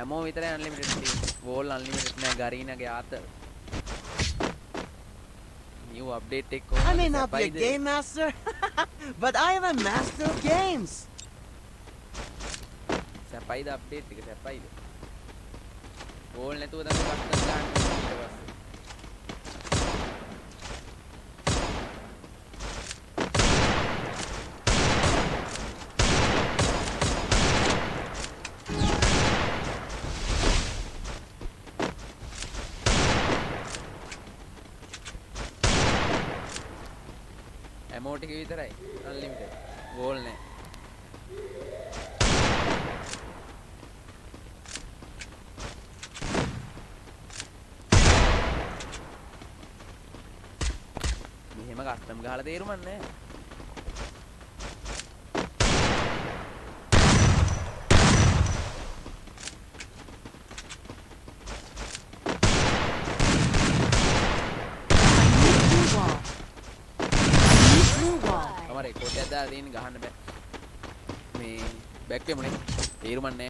ammo විතරයි unlimited තියෙන්නේ. wall unlimited නෑ. ගරීනාගේ ආතල්. new update එක I may කොහොමද not be a සැපයිද? game master, but I am a master of games. සැපයිද update එක සැපයිද? wall නැතුව තමයි custom ගන්න ඊට පස්සේ. ammo ටික විතරයි unlimited. wall නෑ. මෙහෙම custom ගහලා තේරුමක් නෑ. තමයි රෙකෝඩ් එකක් දාලා තියෙන ගහන්න බෑ. මේ බෑක් වෙමුනේ. තේරුමක් නෑ.